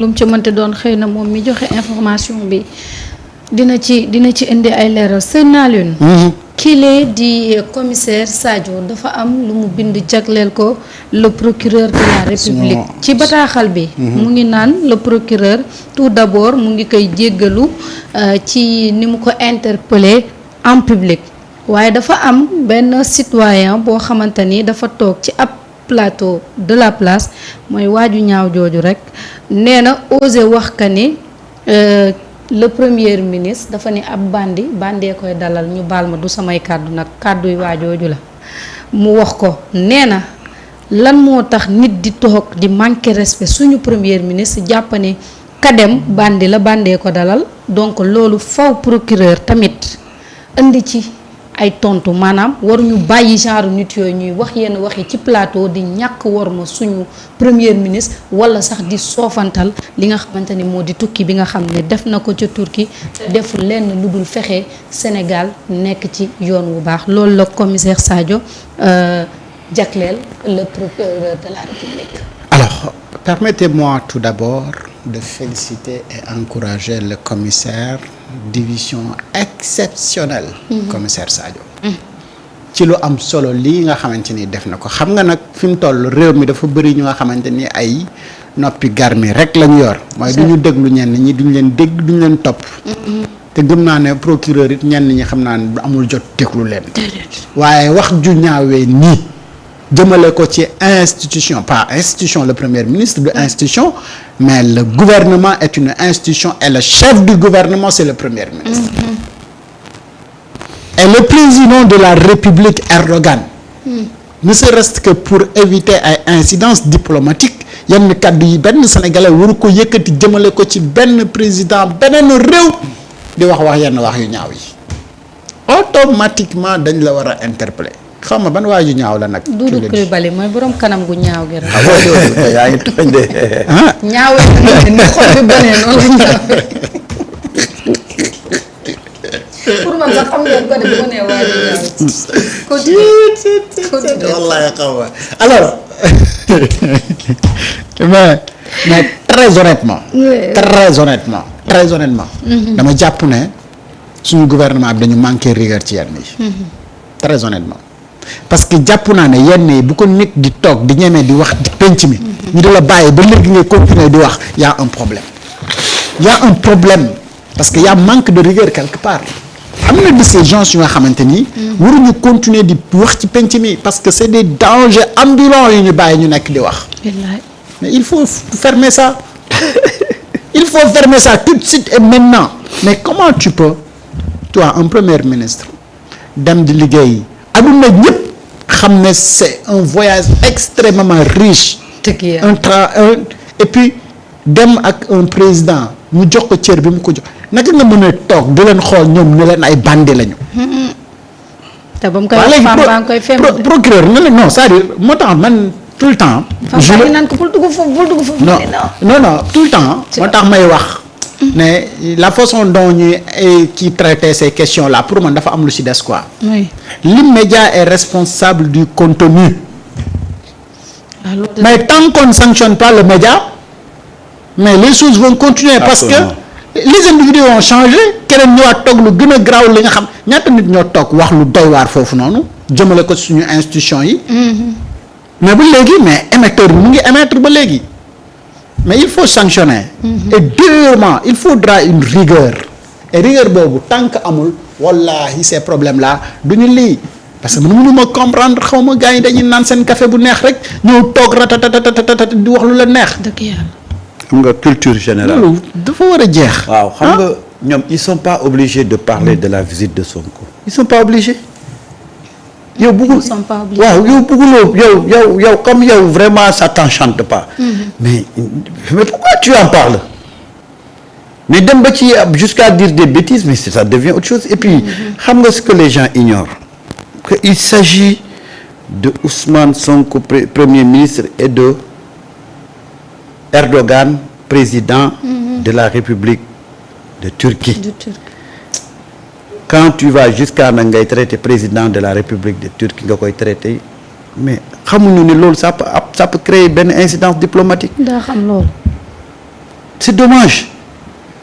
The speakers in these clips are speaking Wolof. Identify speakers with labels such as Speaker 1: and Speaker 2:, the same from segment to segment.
Speaker 1: lu mu ci mënti doon xëy na moom mi joxe information bi dina ci indi ay leeral sëñ Alioune. kile di commissaire Sadio dafa am lu mu bind jagleel ko le procureur de la République. ci bataaxal bi. mu ngi naan le procureur tout d'abord mu ngi koy jéggalu ci ni mu ko interpellé en public waaye dafa am benn citoyen boo xamante ni dafa toog ci ab plateau de la place mooy waaju ñaaw jooju rek nee na osé wax ka ni le premier ministre dafa ni ab bandee koy dalal ñu baal ma du samay kàddu nag kàdduy waajooju la mu wax ko nee na lan moo tax nit di toog di manquer respect suñu premier ministre jàpp ne kadem bandi la bandee ko dalal donc loolu faw procureur tamit indi ci ay tontu maanaam waruñu bàyyi genre nit yooyu ñuy wax yenn wax yi ci plateau di ñàkk worma suñu premier ministre wala sax di soofantal li nga xamante ni moo di tukki bi nga xam ne def na ko ca Turquie te deful lenn lu dul fexe Sénégal nekk ci yoon wu baax loolu la commissaire Sadio jagleel le procureur de la République.
Speaker 2: Alors, permettez-moi tout d'abord de féliciter et encourager le commissaire division exceptionnelle. Commissaire Sadio. ci lu am solo lii nga xamante ni def na ko xam nga nag fi mu toll réew mi dafa bëri ñu nga xamante ni ay noppi garmi rek lañu yor. mooy du ñu déglu ñenn ñi duñ leen dégg duñ leen topp. te gëm naa ne procureur it ñenn ñi xam naa ne amul jot déglu leen. waaye wax ju ñaawee nii. jëmale ko ci institution pas institution le premier ministre de institution mais le gouvernement est une institution et le chef du gouvernement c'est le premier ministre et le président de la République Erdogan ne serait-ce que pour éviter ay incidences diplomatiques yenn kàddu yi benn sénégalais waru ko yëkkati jëmale ko ci benn président beneen réew di wax yenn wax yu ñaaw yi automatiquement dañ la war a interpeller xam nga ban waa ju ñaaw la nag.
Speaker 1: Doudou Coulibaly mooy borom kanam gu ñaaw gi rek.
Speaker 3: yaa ngi tooñ de.
Speaker 1: ñaawee ni xol bi bonee noonu la ñaawee pour man sax xam ngeen ko de bu nee waa ju ñaaw.
Speaker 2: wallaahi xaw ma alors mais très honnêtement. très honnêtement. dama jàpp ne suñu gouvernement bi dañu manqué rigueur ci yenn yi. très honnêtement. parce que jàpp naa ne yenn yi bu ko nit di toog di ñemee di wax di penc mi ñu di la bàyyi ba léegi ngay continuer di wax y a un problème parce que y a manque de rigueur quelque part am na de ces gens yu nga xamante ni waruñu continuer di wax ci penc mi parce que c'est des dangers ambulants yu ñu bàyyi ñu nekk di wax mais il faut fermer ça il faut fermer ça tout de suite et maintenant mais comment tu peux toi un premier ministre dem di liggéey aduna ñëpp xam ne c'est un voyage extrêmement riche et puis dem ak un président mu jox ko cër bi mu ko jox naka nga mën a toog di leen xool ñoom ne leen ay bandi lañu.
Speaker 1: te ba mu koy wax femme baa ngi koy fem
Speaker 2: procureur ne la non c'est-à-dire moo tax man tout le temps.
Speaker 1: je le naan ko bul dugg foofu
Speaker 2: non tout le temps. moo tax may wax. mais la façon dont ñuy qui traiter ces questions là pour man dafa am lu ci des quoi.
Speaker 1: oui
Speaker 2: l'immédiat est responsable du contenu. mais tant qu'on ne sanctionne pas le média mais les choses vont continuer. Absolument. Parce que les individus ont changé keneen ñëwaat toog lu gën a garaaw li nga xam ñaata nit ñoo toog wax lu doy waar foofu noonu jëmale ko suñu institution yi. mais ba léegi mais émetteur bi mu ngi émettre ba léegi. mais il faut sanctionner. Et deuxièmement il faudra une rigueur. et rigueur boobu tant que amul wallahi ces problèmes là duñu lii parce que mënu ma comprendre xaw ma gars yi dañuy naan seen café bu neex rek ñëw toog ratatatatata di wax lu la neex.
Speaker 1: dëgg yàlla.
Speaker 3: xam nga culture générale.
Speaker 2: loolu dafa war a jeex.
Speaker 3: waaw xam nga ñoom ils sont pas obligés de parler de la visite de Sonko. ils sont pas obligés. yow bëggul waaw yow bëgguloo yow comme yow vraiment ça t'enchante pas. mais pourquoi tu en parles. mais dem ba ci jusqu'à dire des bêtises mais ça devient autre chose et puis xam nga ce que les gens ignorent que il s'agit de Ousmane Sonko premier ministre et de Erdogan président de la République de Turquie. Quand tu vas jusqu'à na ngay traiter président de la République de Turquie nga koy traiter mais xamuñu ne loolu ça peut créer benn incidence diplomatique.
Speaker 1: daa xam loolu.
Speaker 3: c'est dommage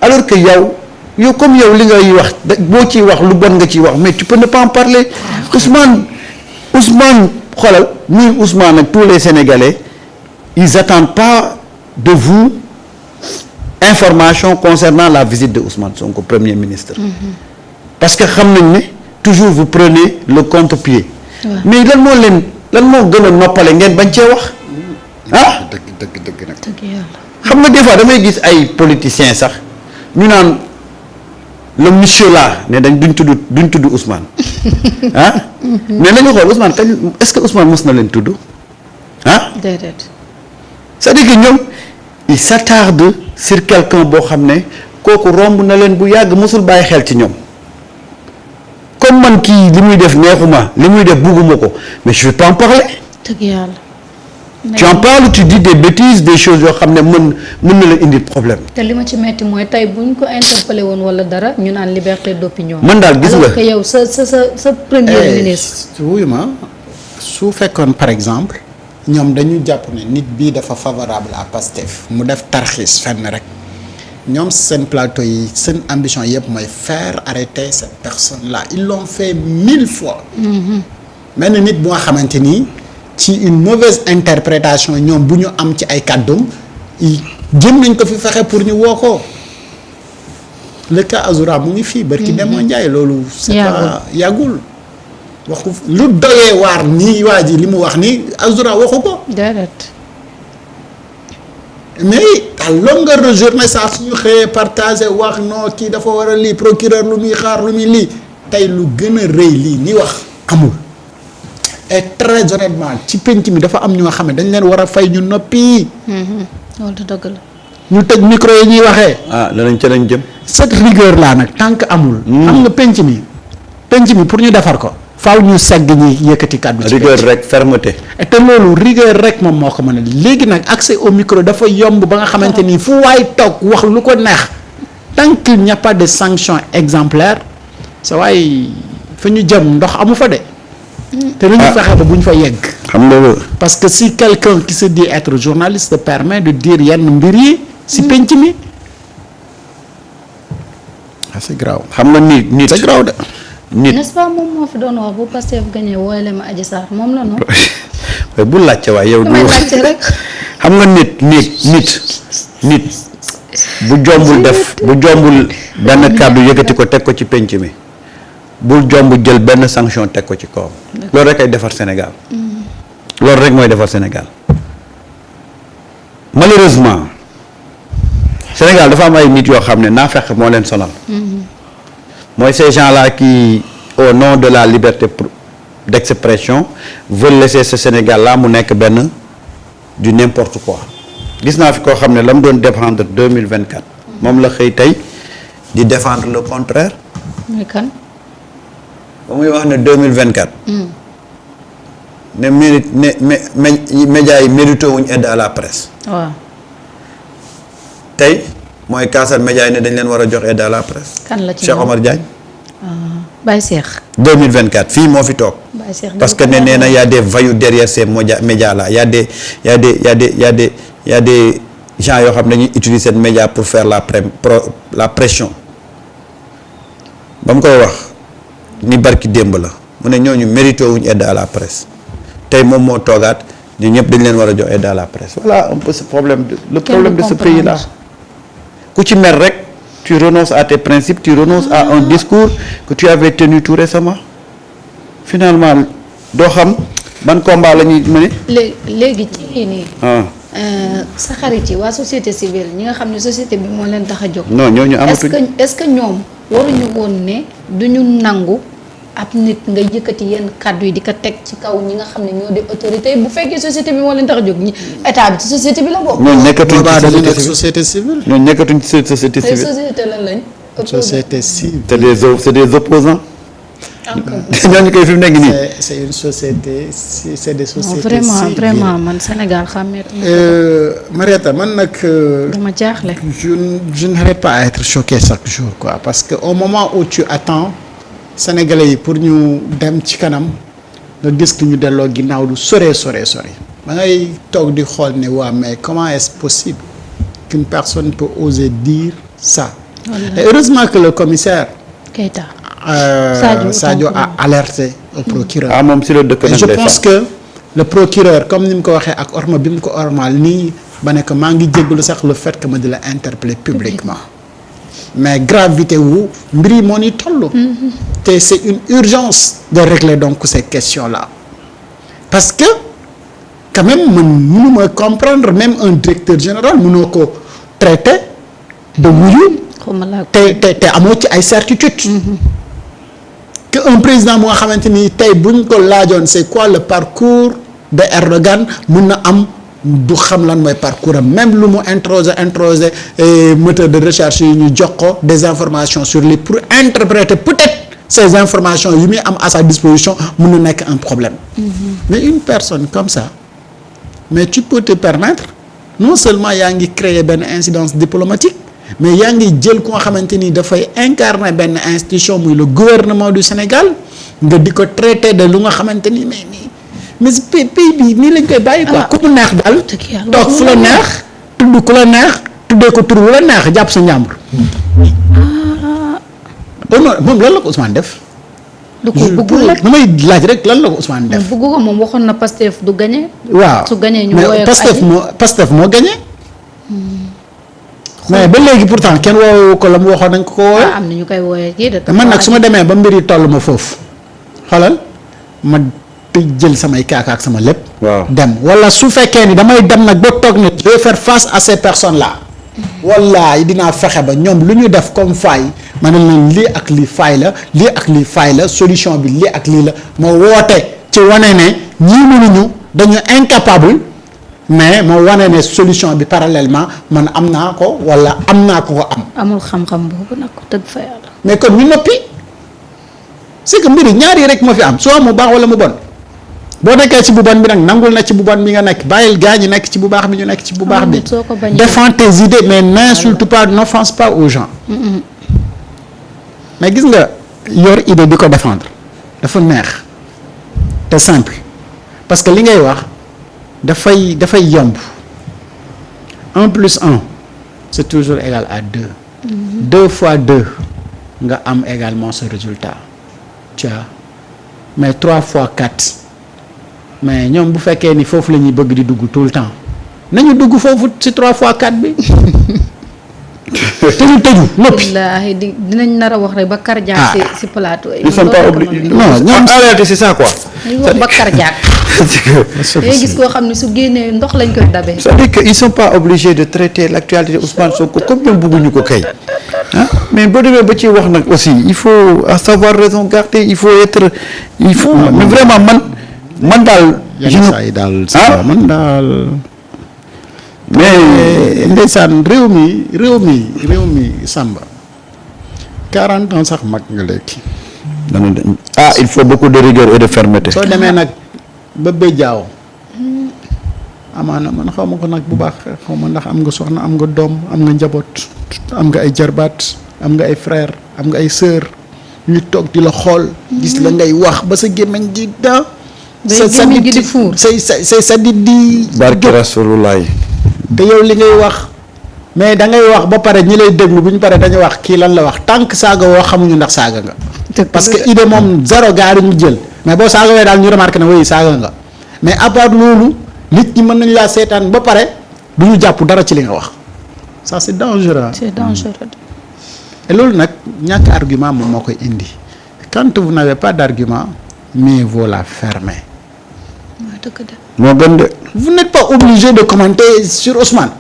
Speaker 3: alors que yow comme yow li ngay wax boo ciy wax lu bon nga ciy wax mais tu peux ne pas en parler. Ousmane xoolal muy Ousmane ak tous les Sénégalais ils attendent pas de vous information concernant la visite de Ousmane Sonko premier ministre. Parce que xam nañ ne toujours vous prenez le contre-pied. mais lan moo gën a noppale ngeen bañ cee wax ah. dëgg nag. xam nga des fois damay gis ay politiciens sax ñu naan le monsieur là ne duñ tudd Ousmane ah. mais nañu xool Ousmane kañ est-ce que Ousmane mos na leen tudd ah.
Speaker 1: déedéet.
Speaker 3: c'est-à-dire que ñoom ils s'attardent sur quelqu'un boo xam ne kooku romb na leen bu yàgg mosul bàyyi xel ci ñoom comme man kii li muy def neexuma li muy def bugguma ko mais je vais pas en parler.
Speaker 1: dëgg yàlla.
Speaker 3: tu en parles tu dis des bêtises des choses yoo xam ne mën na la indi problème.
Speaker 1: te li ma ci metti mooy tey bu ñu ko interpellé woon wala dara ñu naan liberté d'opinion.
Speaker 3: man daal gis nga
Speaker 1: alors que yow sa premier ministre.
Speaker 2: wuyu ma su fekkoon par exemple ñoom dañu jàpp ne nit bii dafa favorable à Pastef mu def tarxiis fenn rek ñoom seen plateau yi seen ambition yëpp mooy faire arrêter cette personne là ils l'ont fait 1000 fois. mel na nit bu nga xamante ni. ci une mauvaise interprétation ñoom bu ñu am ci ay kàddum jëm nañ ko fi fexe pour ñu woo ko le cas Azoura mu ngi fii barki Demba Ndiaye loolu c'est pas yàggul waxu lu doyee waar nii waa ji li mu wax ni Azoura waxu ko mais à longueur de journée saa suñu xëyee partagé wax non kii dafa war a lii procureur lu muy xaar lu muy lii tey lu gën a rëy lii ni wax amul et très honnêtement ci penc mi dafa am ñoo xam ne dañ leen war a fay ñu noppi.
Speaker 1: loolu dëgg la.
Speaker 2: ñu tëj micro yi ñuy waxee.
Speaker 3: danañ ca lañ jëm.
Speaker 2: cette rigueur là nag tant que amul. xam nga penc mi pour ñu defar ko. faaw ñu segg ñi yëkkati kàddu ci
Speaker 3: rigueur rek fermeté.
Speaker 2: te loolu rigueur rek moom moo ko mën a léegi nag accès au micro dafa yomb ba nga xamante ni fu waay toog wax lu ko neex tant qu'il n'y a pas de sanction exemplaire sa waay fa ñu jëm ndox amu fa de. te lu ñu fexe ba bu ñu fa yegg.
Speaker 3: xam nga
Speaker 2: parce que si quelqu'un qui se dit être journaliste te permet de dire yenn mbir yi. si penc mi. c'est grave.
Speaker 3: xam nga nit
Speaker 2: c'est grave de.
Speaker 3: nit
Speaker 1: n'est-ce pas moom moo fi doon wax bu Pastef gagné woyle ma Adji Sarr moom la noonu.
Speaker 3: waaye bu laajte waaye yow.
Speaker 1: damay laajte rek.
Speaker 3: xam nga nit bu jombul benn kàddu yëkkati ko teg ko ci penc mi. bul jomb jël benn sanction teg ko ci kawam. loolu rek ay defar Sénégal. loolu rek mooy defar Sénégal. malheureusement Sénégal dafa am ay nit yoo xam ne naafeq moo leen sonal. mooy ces gens-là qui au nom de la liberté d'expression veulent laisser ce Sénégal-là mu nekk benn du n'importe quoi. gis naa fi koo xam ne la mu doon défendre 2024. moom la xëy tey di défendre le contraire.
Speaker 1: muy kan.
Speaker 3: ba muy wax ne 2024. ne mérite médias yi mérité wuñ aide à la presse.
Speaker 1: waaw.
Speaker 3: tey mooy kaasal médias yi ne dañ leen war a jox aide à la presse.
Speaker 1: kan la ci
Speaker 3: Cheikh Omar Diagne.
Speaker 1: Baye Cheikh.
Speaker 3: 2024 fii moo fi toog.
Speaker 1: Baye Cheikh
Speaker 3: parce que nee na y a des voyous derrière ces médias là y a des gens yoo xam ne dañuy utiliser seen média pour faire la pression ba mu koy wax. ni barki démb la mu ne ñooñu mérité wuñ aide à la presse tey moom moo toogaat ñu ñëpp dañ leen war a jox aide à la presse voilà un peu ce problème le problème de ce pays là ku ci mer rek tu renonces à tes principes tu renonces à un discours que tu avais tenu tout récemment finalement doo xam ban combat la ñuy mëne
Speaker 1: léegi ci nii sa xarit yi waa société civile ñi nga xam ne société bi moo leen tax a jóg
Speaker 3: non ñooñu amatuñ
Speaker 1: est-ce que ñoom waruñu woon ne duñu nangu ab nit nga yëkkati yenn kàddu yi di ko teg ci kaw ñi nga xam ne ñoo di autorité bu fekkee société bi moo leen tax a jóg ñi état bi ci société bi la bokk.
Speaker 3: ñooñu nekkatuñ ci
Speaker 2: société civile.
Speaker 3: ñooñu nekkatuñ ci société civile.
Speaker 1: société lan lañ.
Speaker 2: société civile.
Speaker 3: c'est des opposants. ñooñu koy fi mu nekk nii.
Speaker 2: c'est une société c'est des sociétés civiles.
Speaker 1: vraiment man Sénégal xàmmeetu.
Speaker 2: Marieta man nag.
Speaker 1: dama jaaxle.
Speaker 2: je n'arrête pas à être choqué chaque jour quoi parce que au moment où tu attends Sénégalais yi pour ñu dem ci kanam nga gis ki ñu delloo ginnaaw du sore ba ngay toog di xool ne waa mais comment est-ce possible qu'une personne peut oser dire ça. Et heureusement que le commissaire
Speaker 1: Keita
Speaker 2: Sadio a alerté au procureur.
Speaker 3: ah moom si la dëkk
Speaker 2: et je pense que le procureur comme ni mu ko waxee ak orma bi mu ko ormal nii ba ne que maa ngi jéggalu sax le fait que ma di la interpeller publiquement mais gravité wu mbir yi moo ni toll. te c'est une urgence de régler donc ces questions-là parce que quand même man mënuma comprendre même un directeur général mënoo ko traiter de wuyu te amoo ci ay certitudes. que un président bu nga xamante ni tey buñ ko laajoon c'est quoi le parcours de Erdogan mun na am du xam lan mooy parcours am même lu mu introsé moteur de recherche yi ñu jox ko des informations sur lui pour interpréter peut-être ces informations yi muy am à sa disposition mun na nekk un problème. Mais une personne comme ça mais tu peux te permettre non seulement yaa ngi créer benn incidence diplomatique mais yaa ngi jël ku nga xamante ni dafay incarner benn institution muy le gouvernement du Sénégal nga di ko traiter de lu nga xamante ni mais pays bi nii lañ koy bàyyi quoi. ku mu neex daal toog fu la neex tudd ku la neex tuddee ko tur wu la neex jàpp sa njàmbur. moom lan la ko Ousmane def.
Speaker 1: du ko bëggul rek
Speaker 2: may laaj rek lan la ko Ousmane def.
Speaker 1: bëggu ko moom waxoon na Pastef du gagné.
Speaker 2: waaw
Speaker 1: su gagné ñu
Speaker 2: mais Pastef moo gagné. mais ba léegi pourtant kenn woowu ko la mu waxoon nañ ko woowee.
Speaker 1: am na ñu koy woowee kii de.
Speaker 2: man nag su ma demee ba mbir yi toll ma foofu xoolal ma jël samay kaaka ak sama lépp.
Speaker 3: waaw
Speaker 2: dem wala su fekkee ni damay dem nag ba toog ne je vais faire face à ces personnes là. wallaay dinaa fexe ba ñoom lu ñu def comme faille ma ne leen lii ak lii faille la lii ak lii faille la solution bi lii ak lii la ma woote ci wane ne ñii mënuñu dañu incapable. mais moo wane ne solution bi parallèlement man am naa ko wala am naa ko am.
Speaker 1: amul xam-xam boobu nag dëgg fa yàlla.
Speaker 2: mais kon ñu noppi c'est que mbiri ñaari rek moo fi am soit mu baax wala mu bon boo nekkee ci bu bon bi nag nangul na ci bu bon bi nga nekk bàyyil gaa ñi nekk ci bu baax bi ñu nekk ci bu baax bi. défends tes idées mais n'insulte pas n'offense pas aux gens. mais gis nga yor idée di ko défendre dafa neex te simple parce que li ngay wax. dafay yomb 1 plus 1 c'est toujours égal à 2. 2 fois 2 nga am également ce résultat tu vois mais 3 fois 4 mais ñoom bu fekkee ni foofu la ñuy bëgg di dugg tout le temps nañu dugg foofu ci 3 fois 4 bi te ñu tëju noppi.
Speaker 1: wallaahi dinañ nar a wax rek ba cardiaque ci plateau yi.
Speaker 3: ils sont pas obligés
Speaker 2: non ñoom
Speaker 3: en réalité c'est ça quoi.
Speaker 1: dañuy wax ba cardiaque. day gis koo xam ne su génnee ndox lañ koy dabee.
Speaker 3: c'est-à-dire que ils sont pas obligés de traiter l'actualité de Ousmane Sonko comme ñoom bëgguñu ko kay ah mais boo demee ba ci wax nag aussi il faut savoir raison garder il faut mais vraiment man daal.
Speaker 2: yenn saa yi daal man daal. mais ndeysaan réew mi Samba 40 ans sax mag nga léegi.
Speaker 3: il faut beaucoup de rigueur et de fermeté.
Speaker 2: soo demee nag ba béjjaaw amaana man xaw ma ko nag bu baax xaw ma ndax am nga soxna am nga doom am nga njaboot am nga ay jarbaat am nga ay frère am nga ay sœur ñu toog di la xool. gis la ngay wax ba sa gémmiñ di da. sa di di.
Speaker 3: barke Rasulullah.
Speaker 2: te yow li ngay wax mais da ngay wax ba pare ñi lay déglu bu ñu paree dañuy wax kii lan la wax tant que saaga woo xamuñu ndax saaga nga. parce que idée moom zéro gaari ñu jël mais boo saagawee daal ñu remarqué ne oui saaga nga mais à part loolu nit ñi mën nañu laa seetaan ba pare du ñu jàpp dara ci li nga wax ça c'est dangereux.
Speaker 1: c'est dangereux.
Speaker 2: et loolu nag ñàkk argument moom moo koy indi quand vous n'avez pas d'argument mieux vaut la fermer. moo gën de. vous n'êtes pas obligé de commenter sur Ousmane.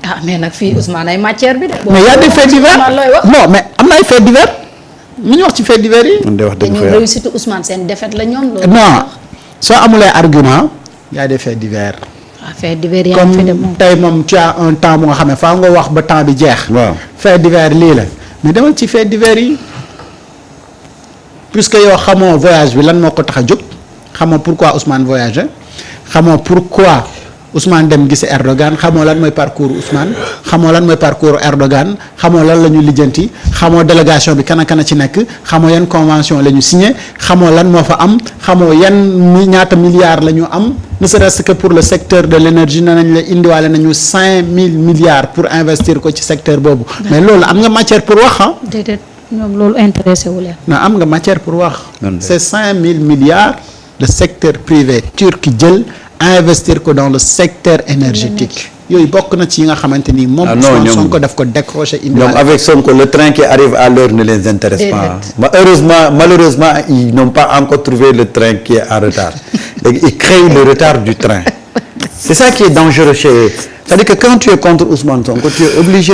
Speaker 1: ah mais nag fii Ousmane ay matière bi de.
Speaker 2: mais y a des faits divers non mais am na ay faits divers ñu wax ci faits divers yi.
Speaker 3: man de wax dëgg fa
Speaker 1: yàlla réussite Ousmane seen défaite la ñoom. loolu
Speaker 2: non soo amulee argument y a des faits divers.
Speaker 1: faits divers yaa ngi fi de moom
Speaker 2: comme tey moom tu as un temps bu nga xam ne faa nga wax ba temps bi jeex.
Speaker 3: waaw
Speaker 2: faits divers lii la mais demal ci faits divers yi puisque yow xamoo voyage bi lan moo ko tax a jóg xamoo pourquoi Ousmane voyagé xamoo pourquoi Ousmane dem gisi Erdogan xamoo lan mooy parcours Ousmane xamoo lan mooy parcours Erdogan xamoo lan la ñu lijjanti xamoo délégation bi kan a ci nekk xamoo yan convention la ñu signé xamoo lan moo fa am xamoo ñaata milliards la ñu am ne serait-ce que pour le secteur de l'énergie nee nañ la indiwaale nañu 5000 milliards pour investir ko ci secteur boobu. mais loolu am nga matière pour wax ah.
Speaker 1: déedéet ñoom loolu intéressé wu leen.
Speaker 2: non am nga matière pour wax. c'est 5000 milliards de secteur privé turc jël. investir ko dans le secteur énergétique yooyu bokk na ci yi nga xamante ni moom Ousmane Sonko daf ko décroché indi
Speaker 3: ñoom avec Sonko le train qui arrive à l'heure ne les intéresse pas malheureusement ils n'ont pas encore trouvé le train qui est en retard ils créent le retard du train c'est ça qui est dangereux c'est-à-dire que quand tu es contre Ousmane Sonko tu es obligé